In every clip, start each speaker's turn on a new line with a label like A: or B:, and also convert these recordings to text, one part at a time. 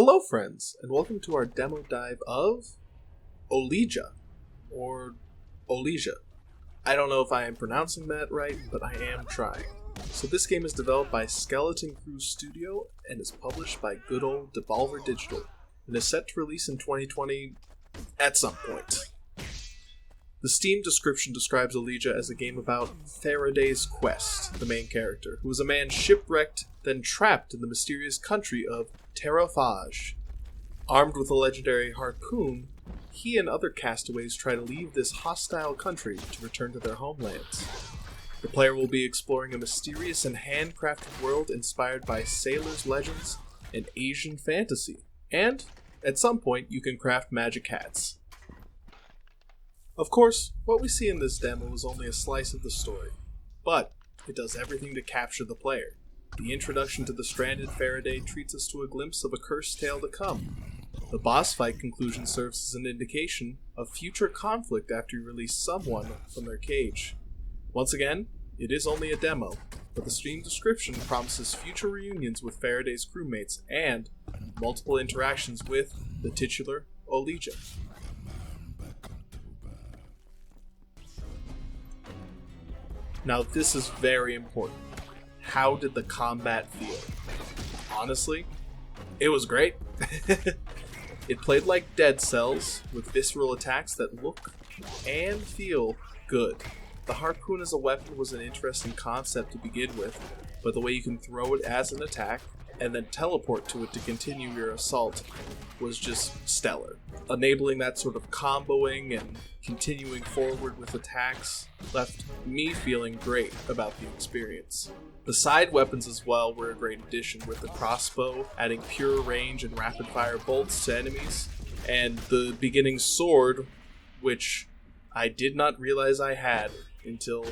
A: Hello friends, and welcome to our Demo Dive of Olija, or Olija. I don't know if I am pronouncing that right, but I am trying. So this game is developed by Skeleton Crew Studio and is published by good old Devolver Digital, and is set to release in 2020 at some point. The Steam description describes Olija as a game about Faraday's quest, the main character, who is a man shipwrecked, then trapped in the mysterious country of Terraphage. Armed with a legendary harpoon, he and other castaways try to leave this hostile country to return to their homelands. The player will be exploring a mysterious and handcrafted world inspired by sailors' legends and Asian fantasy. And, at some point, you can craft magic hats. Of course, what we see in this demo is only a slice of the story, but it does everything to capture the player. The introduction to the stranded Faraday treats us to a glimpse of a cursed tale to come. The boss fight conclusion serves as an indication of future conflict after you release someone from their cage. Once again, it is only a demo, but the Steam description promises future reunions with Faraday's crewmates and multiple interactions with the titular Olija. Now this is very important. How did the combat feel? Honestly, it was great. It played like Dead Cells, with visceral attacks that look and feel good. The harpoon as a weapon was an interesting concept to begin with, but the way you can throw it as an attack and then teleport to it to continue your assault was just stellar. Enabling that sort of comboing and continuing forward with attacks left me feeling great about the experience. The side weapons as well were a great addition, with the crossbow adding pure range and rapid fire bolts to enemies, and the beginning sword, which I did not realize I had until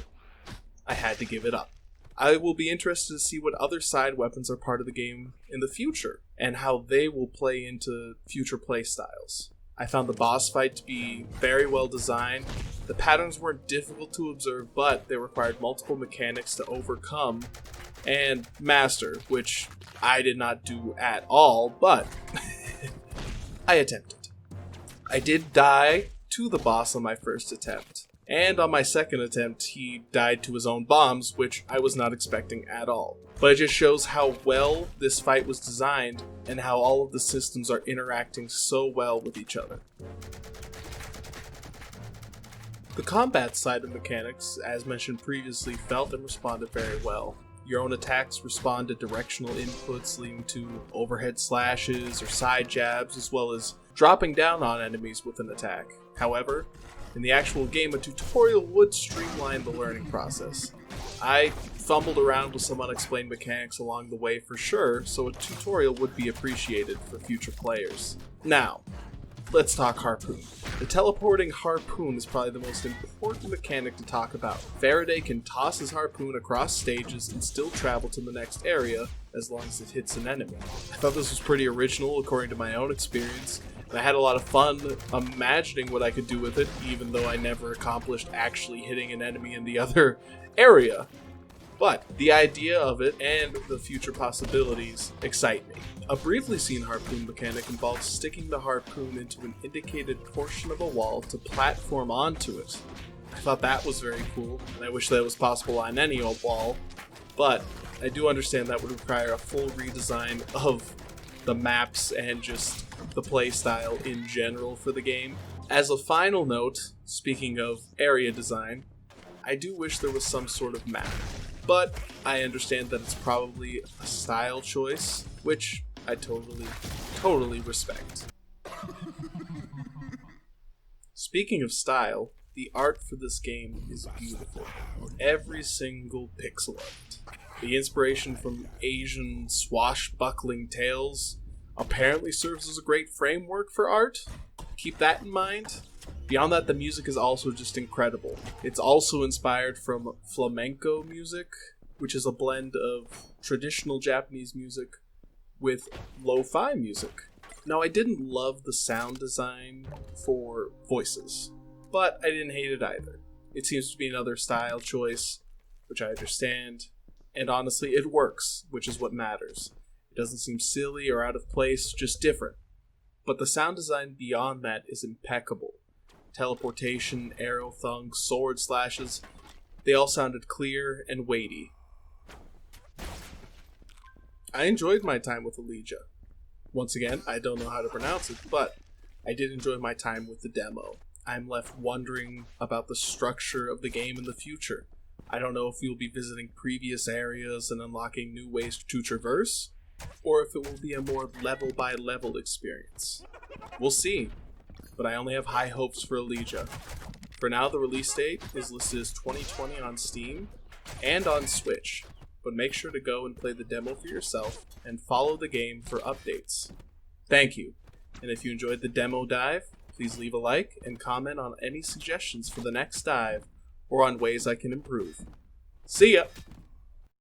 A: I had to give it up. I will be interested to see what other side weapons are part of the game in the future, and how they will play into future playstyles. I found the boss fight to be very well designed. The patterns weren't difficult to observe, but they required multiple mechanics to overcome and master, which I did not do at all, but I attempted. I did die to the boss on my first attempt, and on my second attempt he died to his own bombs, which I was not expecting at all. But it just shows how well this fight was designed and how all of the systems are interacting so well with each other. The combat side of mechanics, as mentioned previously, felt and responded very well. Your own attacks respond to directional inputs leading to overhead slashes or side jabs, as well as dropping down on enemies with an attack. However, in the actual game, a tutorial would streamline the learning process. I fumbled around with some unexplained mechanics along the way for sure, so a tutorial would be appreciated for future players. Now, let's talk Harpoon. The teleporting harpoon is probably the most important mechanic to talk about. Faraday can toss his harpoon across stages and still travel to the next area as long as it hits an enemy. I thought this was pretty original according to my own experience, and I had a lot of fun imagining what I could do with it, even though I never accomplished actually hitting an enemy in the other area. But the idea of it and the future possibilities excite me. A briefly seen harpoon mechanic involves sticking the harpoon into an indicated portion of a wall to platform onto it. I thought that was very cool, and I wish that was possible on any old wall, but I do understand that would require a full redesign of the maps and just the playstyle in general for the game. As a final note, speaking of area design, I do wish there was some sort of map, but I understand that it's probably a style choice, which I totally respect. Speaking of style, the art for this game is beautiful. Every single pixel of it. The inspiration from Asian swashbuckling tales apparently serves as a great framework for art. Keep that in mind. Beyond that, the music is also just incredible. It's also inspired from flamenco music, which is a blend of traditional Japanese music with lo-fi music. Now, I didn't love the sound design for voices, but I didn't hate it either. It seems to be another style choice, which I understand, and honestly, it works, which is what matters. It doesn't seem silly or out of place, just different. But the sound design beyond that is impeccable. Teleportation, arrow thunks, sword slashes, they all sounded clear and weighty. I enjoyed my time with Olija. Once again, I don't know how to pronounce it, but I did enjoy my time with the demo. I'm left wondering about the structure of the game in the future. I don't know if we'll be visiting previous areas and unlocking new ways to traverse, or if it will be a more level-by-level experience. We'll see, but I only have high hopes for Olija. For now, the release date is listed as 2020 on Steam and on Switch, but make sure to go and play the demo for yourself and follow the game for updates. Thank you, and if you enjoyed the demo dive, please leave a like and comment on any suggestions for the next dive or on ways I can improve. See ya!